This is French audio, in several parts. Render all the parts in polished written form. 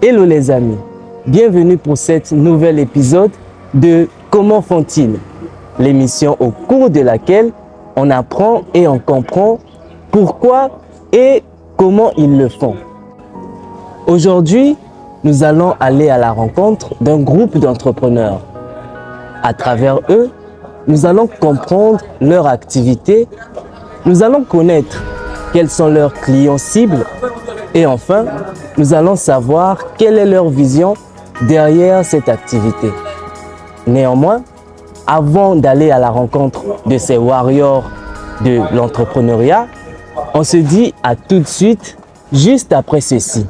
Hello les amis, bienvenue pour cet nouvel épisode de Comment font-ils? L'émission au cours de laquelle on apprend et on comprend pourquoi et comment ils le font. Aujourd'hui, nous allons aller à la rencontre d'un groupe d'entrepreneurs. À travers eux, nous allons comprendre leur activité, nous allons connaître quels sont leurs clients cibles et enfin, nous allons savoir quelle est leur vision derrière cette activité. Néanmoins, avant d'aller à la rencontre de ces warriors de l'entrepreneuriat, on se dit à tout de suite, juste après ceci.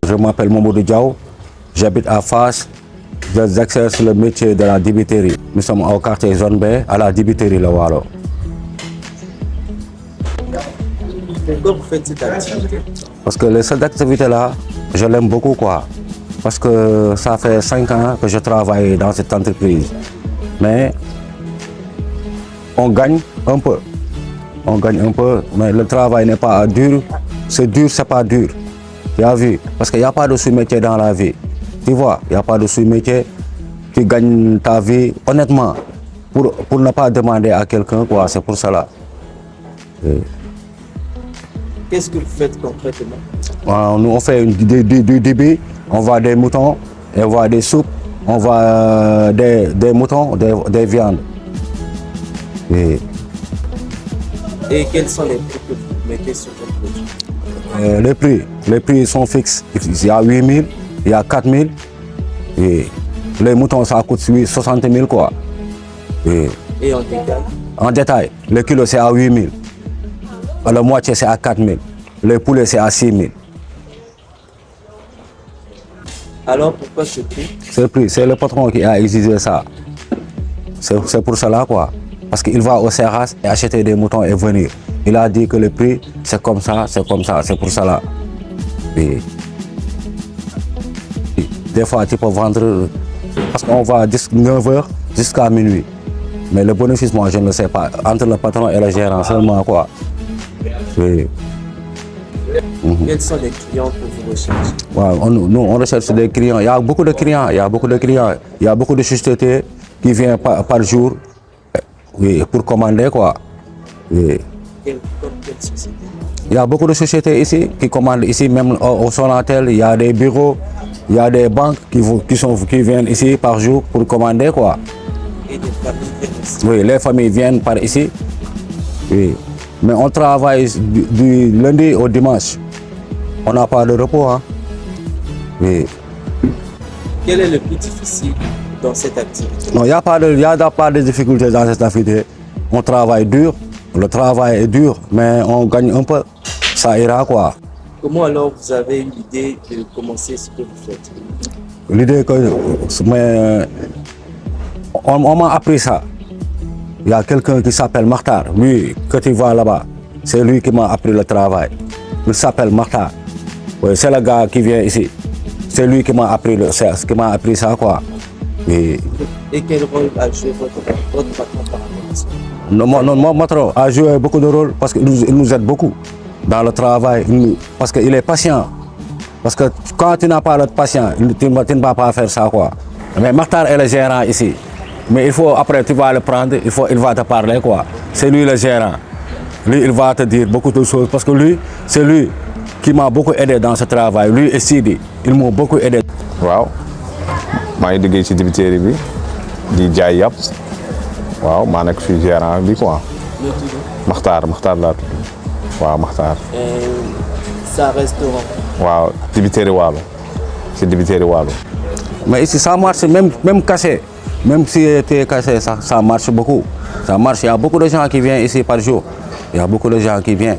Je m'appelle Mamadou Diaw, j'habite à Fass, j'exerce le métier de la dibiterie. Nous sommes au quartier Zone B, à la dibiterie Le Waalo. Pourquoi vous faites cette activité? Parce que cette activité-là, je l'aime beaucoup quoi. Parce que ça fait 5 ans que je travaille dans cette entreprise. Mais on gagne un peu. On gagne un peu, mais le travail n'est pas dur. C'est dur, c'est pas dur. Tu as vu? Parce qu'il n'y a pas de sous-métier dans la vie. Tu vois, il n'y a pas de sous-métier. Tu gagnes ta vie honnêtement. Pour ne pas demander à quelqu'un quoi, c'est pour cela. Qu'est-ce que vous faites concrètement? Nous on fait du débit, on vend des moutons, et on vend des soupes, on vend des moutons, des viandes. Et quels sont les prix que vous mettez sur vos produits? Les prix sont fixes. Il y a 8 000, il y a 4 000. Et les moutons, ça coûte 60 000 quoi. Et en détail? En détail, le kilo c'est à 8 000. La moitié c'est à 4 000. Le poulet c'est à 6 000. Alors pourquoi ce prix? Ce prix, c'est le patron qui a exigé ça. C'est pour cela quoi. Parce qu'il va au Serras et acheter des moutons et venir. Il a dit que le prix c'est comme ça, c'est pour cela. Et des fois tu peux vendre, parce qu'on va de 9h jusqu'à minuit. Mais le bénéfice, moi je ne le sais pas. Entre le patron et le gérant seulement quoi. Quels sont les clients que vous recherchez? Nous on recherche des clients. Il y a beaucoup de clients, il y a beaucoup de sociétés qui viennent par jour pour commander quoi. Comme quelle société? Il y a beaucoup de sociétés ici qui commandent ici, même au Sonatel, il y a des bureaux, il y a des banques qui viennent ici par jour pour commander quoi. Et des familles viennent ici? Oui, les familles viennent par ici. Oui. Mais on travaille du lundi au dimanche. On n'a pas de repos. Hein. Oui. Quel est le plus difficile dans cette activité? Non, il n'y a pas de difficulté dans cette activité. On travaille dur. Le travail est dur, mais on gagne un peu. Ça ira quoi. Comment alors vous avez eu l'idée de commencer ce que vous faites? L'idée que... on m'a appris ça. Il y a quelqu'un qui s'appelle Makhtar. Lui, que tu vois là-bas, c'est lui qui m'a appris le travail. Il s'appelle Makhtar. Oui, c'est le gars qui vient ici. C'est lui qui m'a appris ça quoi. Et quel rôle a joué votre patron par rapport à ça? Mon patron a joué beaucoup de rôle parce qu'il nous aide beaucoup dans le travail. Parce qu'il est patient. Parce que quand tu n'as pas de patience, tu ne vas pas faire ça quoi. Mais Makhtar est le gérant ici. Mais il faut, après tu vas le prendre, il va te parler quoi. C'est lui le gérant. Lui, il va te dire beaucoup de choses parce que lui, c'est lui qui m'a beaucoup aidé dans ce travail. Lui et Sidi, ils m'ont beaucoup aidé. Waaw, maa ngi liggéey ci dibiterie bi di jaay yàpp. Waaw, maa nekk fi gérant bi quoi. Makhtar laa tudd. Waaw, Makhtar. C'est un restaurant? Waaw, dibiterie Waalo. C'est dibiterie Waalo. Mais ici, ça marche même caché. Même si tu es caché, ça marche beaucoup. Ça marche. Il y a beaucoup de gens qui viennent ici par jour. Il y a beaucoup de gens qui viennent.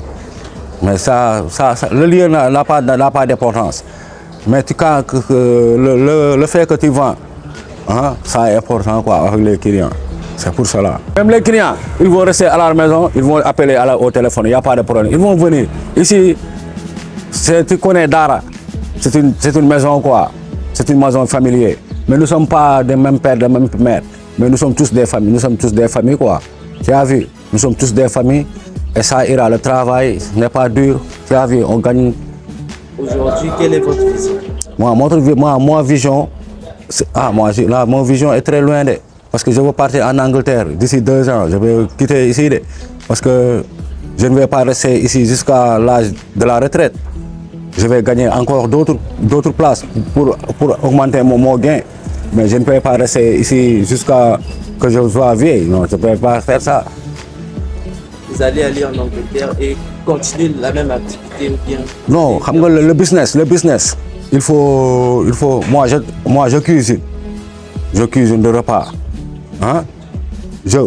Mais le lieu n'a pas d'importance. Mais le fait que tu vends, hein, ça est important quoi, avec les clients. C'est pour cela. Même les clients, ils vont rester à la maison, ils vont appeler au téléphone, il n'y a pas de problème. Ils vont venir. Ici, tu connais Dara, c'est une maison quoi. C'est une maison familière. Mais nous ne sommes pas des mêmes pères, des mêmes mères. Mais nous sommes tous des familles. Nous sommes tous des familles quoi. Tu as vu, nous sommes tous des familles et ça ira. Le travail n'est pas dur. Tu as vu, on gagne. Aujourd'hui, quelle est votre vision? Moi, vision, mon vision est très loin de. Parce que je veux partir en Angleterre d'ici 2 ans. Je vais quitter ici. Parce que je ne vais pas rester ici jusqu'à l'âge de la retraite. Je vais gagner encore d'autres places pour augmenter mon gain. Mais je ne peux pas rester ici jusqu'à que je sois vieille. Non, je ne peux pas faire ça. Vous allez aller en Angleterre et continuer la même activité ou bien? Non, le business. Il faut moi je cuisine. Je cuisine de repas. Hein?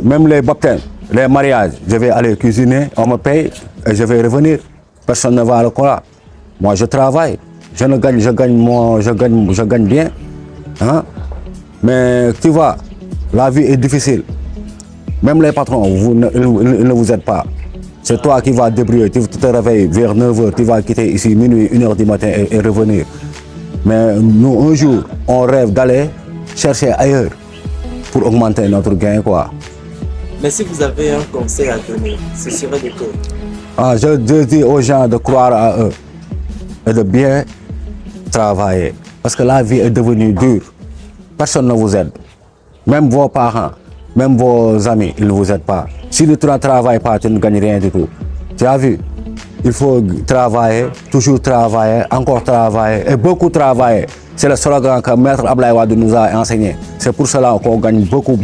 Même les baptêmes, les mariages, je vais aller cuisiner, on me paye et je vais revenir. Personne ne va le croire. Moi, je travaille. Je gagne bien. Hein? Mais tu vois, la vie est difficile. Même les patrons, ils ne vous aident pas. C'est toi qui vas te débrouiller. Tu te réveilles vers 9h, tu vas quitter ici minuit, 1h du matin et revenir. Mais nous, un jour, on rêve d'aller chercher ailleurs pour augmenter notre gain, quoi. Mais si vous avez un conseil à donner, ce serait de quoi? Je dis aux gens de croire à eux et de bien travailler. Parce que la vie est devenue dure. Personne ne vous aide. Même vos parents, même vos amis, ils ne vous aident pas. Si tu ne travailles pas, tu ne gagnes rien du tout. Tu as vu? Il faut travailler, toujours travailler, encore travailler et beaucoup travailler. C'est le slogan que Maître Abdoulaye Wade nous a enseigné. C'est pour cela qu'on gagne beaucoup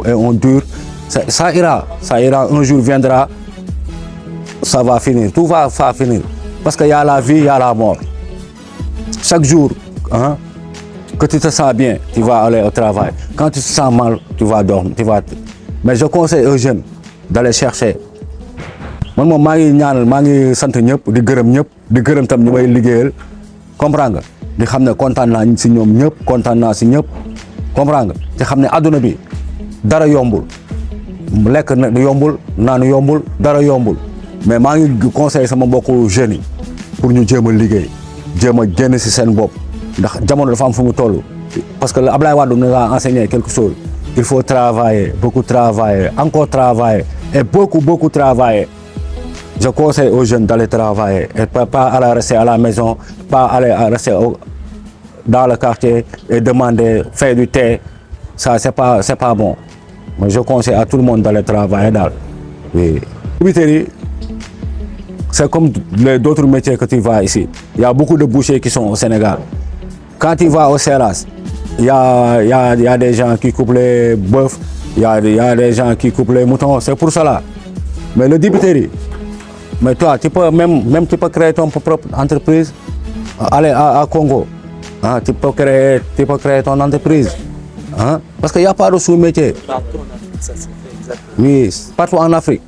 et on dure. Ça ira, un jour viendra, ça va finir, tout va finir. Parce qu'il y a la vie, il y a la mort. Chaque jour, hein, que tu te sens bien, tu vas aller au travail. Quand tu te sens mal, tu vas dormir. Mais je conseille aux jeunes d'aller chercher. Man moom maa ngi sant ñëpp di gërëm ñëpp di gërëm tam ñu may liggéeyal comprendre nga di xam ne kontaan naa si ñoom ñëpp kontaan naa si ñëpp comprendre nga te xam ne adduna bi dara yombul lekk na yombul naan yombul dara yombul mais maa ngi conseillé sama mbokku jeunes yi pour ñu jéem a liggéey jéem a génn si seen bopp ndax jamono dafa am fu mu toll parce que Abdoulaye Wade nous a enseigné quelque chose. Il faut travailler, beaucoup travailler, encore travailler et beaucoup travailler. Je conseille aux jeunes d'aller travailler et pas aller rester à la maison, pas aller rester dans le quartier et demander, faire du thé. Ça, c'est pas bon. Mais je conseille à tout le monde d'aller travailler. Oui. C'est comme d'autres métiers que tu vois ici. Il y a beaucoup de bouchers qui sont au Sénégal. Quand tu vas au Seras, il y a des gens qui coupent les bœufs, il y a des gens qui coupent les moutons. C'est pour cela. Mais le débiterie, mais toi, tu peux même tu peux créer ton propre entreprise. Aller à Congo, hein, tu peux créer ton entreprise. Hein, parce qu'il n'y a pas de sous-métier. Partout en Afrique, ça se fait exactement. Oui, partout en Afrique,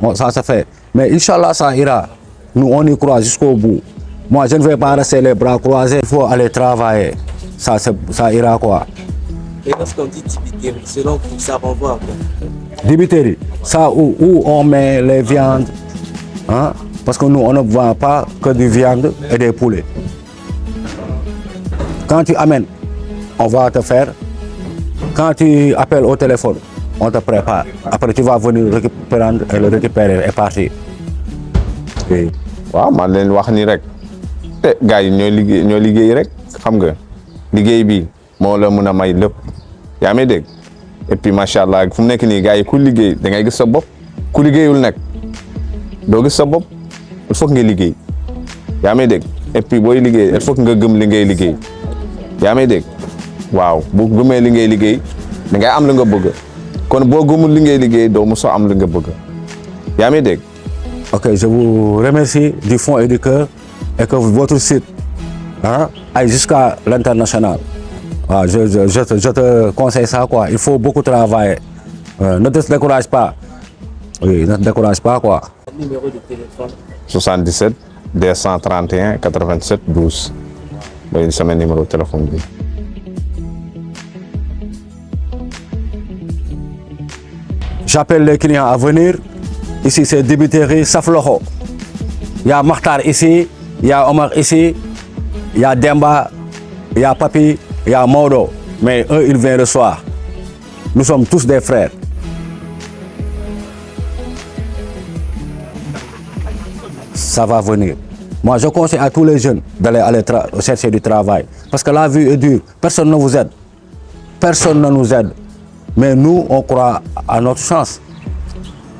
bon, ça se fait. Mais Inch'Allah, ça ira. Nous, on y croit jusqu'au bout. Moi, je ne vais pas rester les bras croisés. Il faut aller travailler. Ça ira quoi. Et lorsqu'on dit dibiterie, selon vous, ça renvoie à quoi? Dibiterie, ça où on met les viandes. Hein? Parce que nous, on ne vend pas que du viande et des poulets. Quand tu amènes, on va te faire. Quand tu appelles au téléphone, on te prépare. Après, tu vas venir le récupérer et partir. Oui. waaw man leen wax ni rek gars yi ñoo liggéey rek xam nga liggéey bi moo la mën a may lépp yaa may dégg et puis macha allah fu mu nekk nii gars yi ku liggéey da ngay gis sa bopp ku liggéeyul nag doo gis sa bopp il faut que nga liggéey yaa may dégg et puis booy liggéey il faut que nga gëm li ngay liggéey yaa may dégg waaw bu gëmee li ngay liggéey da ngay am li nga bëgg kon boo gëmul li ngay liggéey doo mosoo am li nga bëgg yaa may dégg. Ok, je vous remercie du fond et du cœur et que votre site aille jusqu'à l'international. Je te conseille ça, quoi. Il faut beaucoup travailler. Ne te décourage pas. Oui, ne te décourage pas, quoi. Numéro de téléphone? 77 231 87 12. C'est mon numéro de téléphone. J'appelle les clients à venir. Ici, c'est débiterie Safloho. Il y a Makhtar ici, il y a Omar ici, il y a Demba, il y a Papi, il y a Maudo. Mais eux, ils viennent le soir. Nous sommes tous des frères. ça va venir. Moi, je conseille à tous les jeunes d'aller chercher du travail. Parce que la vie est dure. Personne ne vous aide. Personne ne nous aide. Mais nous, on croit à notre chance.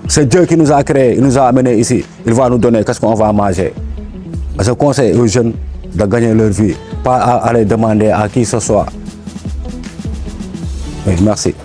C'est Dieu qui nous a créés, il nous a amenés ici. Il va nous donner qu'est-ce qu'on va manger. Je conseille aux jeunes de gagner leur vie, pas à aller demander à qui que ce soit. Oui, merci.